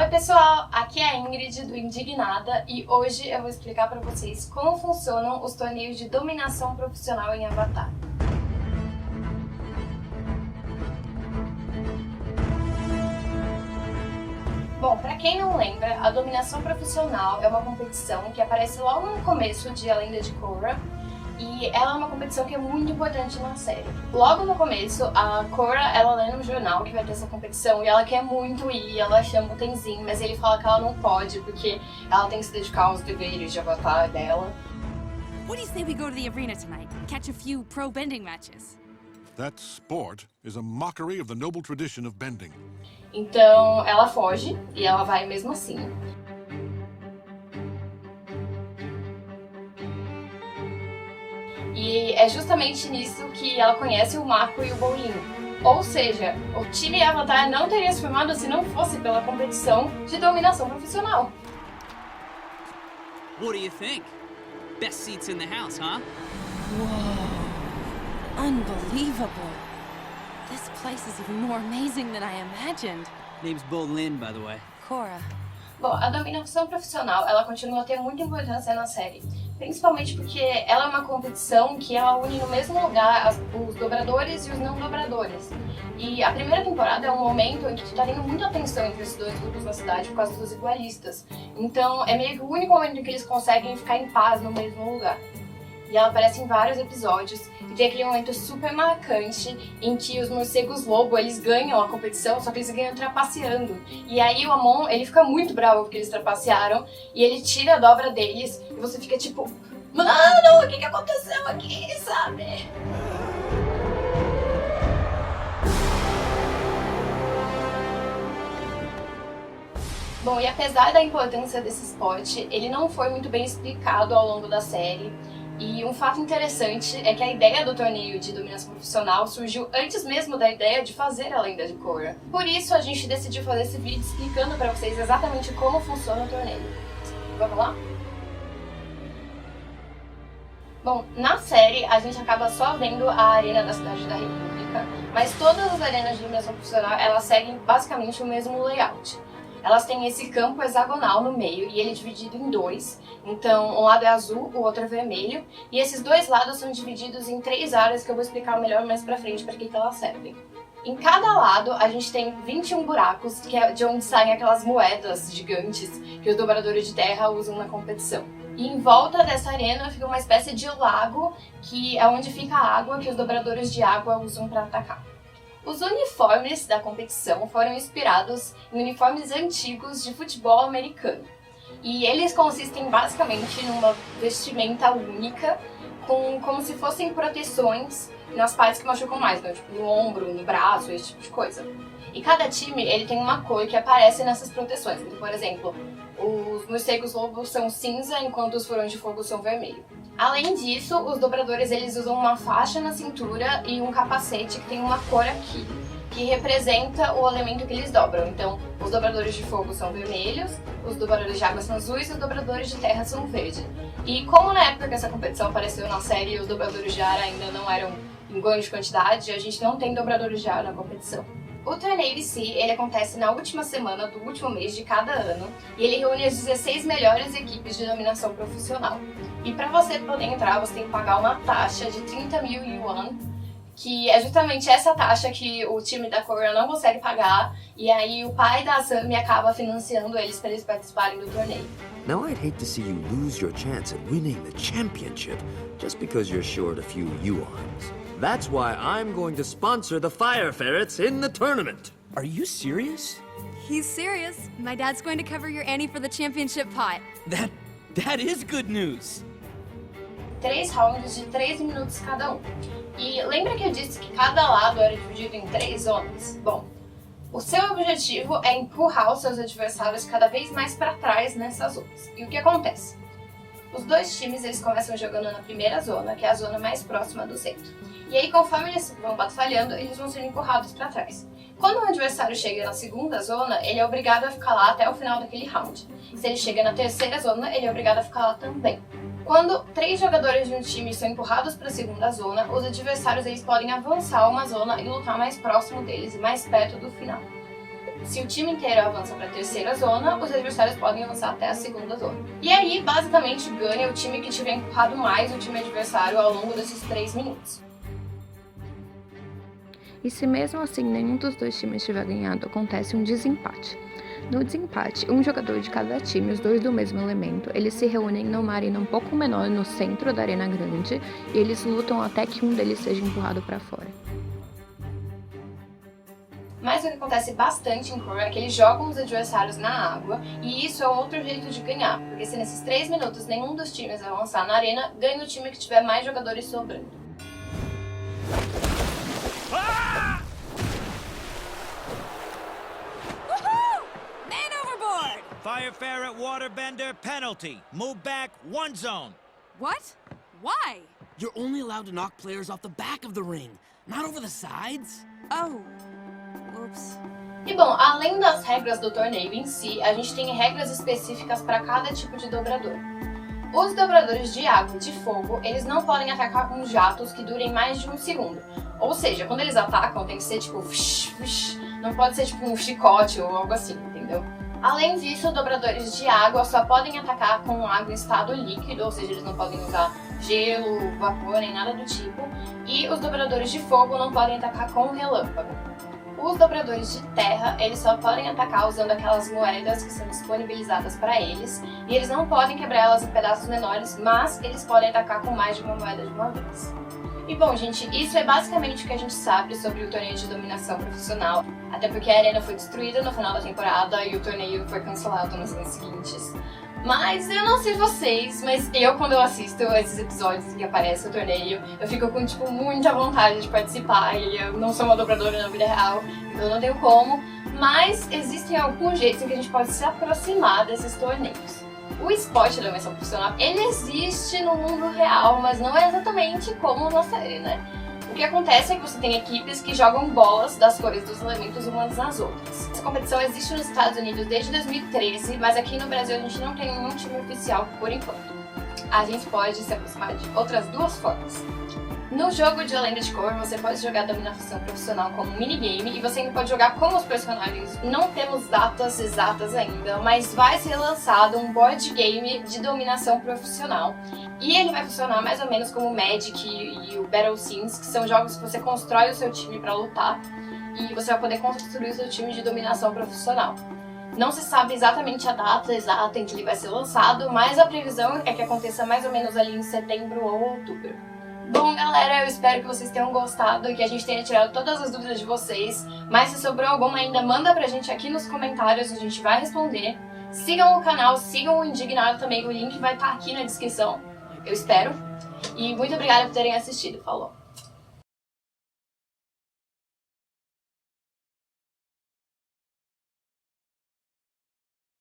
Oi pessoal, aqui é a Ingrid do Indignada e hoje eu vou explicar para vocês como funcionam os torneios de dominação profissional em Avatar. Bom, para quem não lembra, a dominação profissional é uma competição que aparece logo no começo de A Lenda de Korra. E ela é uma competição que é muito importante na série. Logo no começo, a Korra, ela lê no jornal que vai ter essa competição e ela quer muito ir, ela chama o Tenzin, mas ele fala que ela não pode porque ela tem que se dedicar aos deveres de Avatar dela. What do you say we go to the arena tonight and catch a few pro bending matches? That sport is a mockery of the noble tradition of bending. Então ela foge e ela vai mesmo assim. E é justamente nisso que ela conhece o Mako e o Bolin. Ou seja, o time Avatar não teria se formado se não fosse pela competição de dominação profissional. What do you think? Best seats in the house, huh? Whoa. Unbelievable. This place is even more amazing than I imagined. Name's Bolin, by the way. Korra. Bom, a dominação profissional, ela continua a ter muita importância na série. Principalmente porque ela é uma competição que ela une no mesmo lugar os dobradores e os não dobradores. E a primeira temporada é um momento em que tá tendo muita tensão entre esses dois grupos na cidade por causa dos igualistas. Então é meio que o único momento em que eles conseguem ficar em paz no mesmo lugar. E ela aparece em vários episódios, e tem aquele momento super marcante em que os morcegos lobo, eles ganham a competição, só que eles ganham trapaceando. E aí o Amon, ele fica muito bravo porque eles trapacearam, e ele tira a dobra deles, e você fica tipo, mano, o que aconteceu aqui, sabe? Bom, e apesar da importância desse esporte, ele não foi muito bem explicado ao longo da série. E um fato interessante é que a ideia do torneio de dominação profissional surgiu antes mesmo da ideia de fazer a Lenda de Korra. Por isso a gente decidiu fazer esse vídeo explicando pra vocês exatamente como funciona o torneio. Vamos lá? Bom, na série a gente acaba só vendo a arena da Cidade da República, mas todas as arenas de dominação profissional elas seguem basicamente o mesmo layout. Elas têm esse campo hexagonal no meio e ele é dividido em dois. Então, um lado é azul, o outro é vermelho. E esses dois lados são divididos em 3 áreas que eu vou explicar melhor mais pra frente para que elas servem. Em cada lado, a gente tem 21 buracos, que é de onde saem aquelas moedas gigantes que os dobradores de terra usam na competição. E em volta dessa arena fica uma espécie de lago, que é onde fica a água que os dobradores de água usam para atacar. Os uniformes da competição foram inspirados em uniformes antigos de futebol americano. E eles consistem basicamente numa vestimenta única, como se fossem proteções nas partes que machucam mais, né? Tipo no ombro, no braço, esse tipo de coisa. E cada time ele tem uma cor que aparece nessas proteções. Então, por exemplo, os morcegos lobos são cinza, enquanto os furões de fogo são vermelho. Além disso, os dobradores eles usam uma faixa na cintura e um capacete que tem uma cor aqui, que representa o elemento que eles dobram. Então, os dobradores de fogo são vermelhos, os dobradores de água são azuis e os dobradores de terra são verde. E como na época que essa competição apareceu na série, os dobradores de ar ainda não eram em grande quantidade, a gente não tem dobradores de ar na competição. O torneio em si, ele acontece na última semana do último mês de cada ano e ele reúne as 16 melhores equipes de dominação profissional. E para você poder entrar, você tem que pagar uma taxa de 30.000 yuan, que é justamente essa taxa que o time da Korra não consegue pagar, e aí o pai da Asami acaba financiando eles para eles participarem do torneio. Now I'd hate to see you lose your chance at winning the championship just because you're short a few yuans. That's why I'm going to sponsor the Fire Ferrets in the tournament. Are you serious? He's serious. My dad's going to cover your ante for the championship pot. That is good news. 3 rounds de 3 minutos cada um. E lembra que eu disse que cada lado era dividido em 3 zonas? Bom, o seu objetivo é empurrar os seus adversários cada vez mais para trás nessas zonas. E o que acontece? Os dois times eles começam jogando na primeira zona, que é a zona mais próxima do centro. E aí, conforme eles vão batalhando, eles vão sendo empurrados para trás. Quando o adversário chega na segunda zona, ele é obrigado a ficar lá até o final daquele round. Se ele chega na terceira zona, ele é obrigado a ficar lá também. Quando 3 jogadores de um time são empurrados para a segunda zona, os adversários eles podem avançar uma zona e lutar mais próximo deles e mais perto do final. Se o time inteiro avança para a terceira zona, os adversários podem avançar até a segunda zona. E aí, basicamente, ganha o time que tiver empurrado mais o time adversário ao longo desses 3 minutos. E se mesmo assim nenhum dos dois times tiver ganhado, acontece um desempate. No desempate, um jogador de cada time, os dois do mesmo elemento, eles se reúnem numa arena um pouco menor no centro da arena grande e eles lutam até que um deles seja empurrado para fora. Mas o que acontece bastante em Core é que eles jogam os adversários na água, e isso é outro jeito de ganhar, porque se nesses 3 minutos nenhum dos times avançar na arena, ganha o time que tiver mais jogadores sobrando. Man overboard! Fire Ferret Waterbender penalty. Move back 1 zone. What? Why? You're only allowed to knock players off the back of the ring, not over the sides. Oh. Oops. E bom, além das regras do torneio em si, a gente tem regras específicas para cada tipo de dobrador. Os dobradores de água e de fogo, eles não podem atacar com jatos que durem mais de 1 segundo. Ou seja, quando eles atacam, tem que ser tipo não pode ser tipo um chicote ou algo assim, entendeu? Além disso, dobradores de água só podem atacar com água em estado líquido, ou seja, eles não podem usar gelo, vapor, nem nada do tipo. E os dobradores de fogo não podem atacar com relâmpago. Os dobradores de terra, eles só podem atacar usando aquelas moedas que são disponibilizadas para eles, e eles não podem quebrar elas em pedaços menores, mas eles podem atacar com mais de uma moeda de uma vez. E bom, gente, isso é basicamente o que a gente sabe sobre o torneio de dominação profissional, até porque a arena foi destruída no final da temporada e o torneio foi cancelado nos anos seguintes. Mas eu não sei vocês, mas quando eu assisto esses episódios em que aparece o torneio, eu fico com, tipo, muita vontade de participar, e eu não sou uma dobradora na vida real, então eu não tenho como, mas existem alguns jeitos em que a gente pode se aproximar desses torneios. O esporte da dominação profissional, ele existe no mundo real, mas não é exatamente como na série, né? O que acontece é que você tem equipes que jogam bolas das cores dos elementos umas nas outras. Essa competição existe nos Estados Unidos desde 2013, mas aqui no Brasil a gente não tem nenhum time oficial por enquanto. A gente pode se aproximar de outras 2 formas. No jogo de A Lenda de Korra, você pode jogar dominação profissional como minigame e você ainda pode jogar com os personagens. Não temos datas exatas ainda, mas vai ser lançado um board game de dominação profissional. E ele vai funcionar mais ou menos como o Magic e o Battle Sims, que são jogos que você constrói o seu time para lutar e você vai poder construir o seu time de dominação profissional. Não se sabe exatamente a data exata em que ele vai ser lançado, mas a previsão é que aconteça mais ou menos ali em setembro ou outubro. Bom, galera, eu espero que vocês tenham gostado e que a gente tenha tirado todas as dúvidas de vocês, mas se sobrou alguma ainda, manda pra gente aqui nos comentários, a gente vai responder. Sigam o canal, sigam o Indignado também, o link vai estar aqui na descrição, eu espero. E muito obrigada por terem assistido, falou!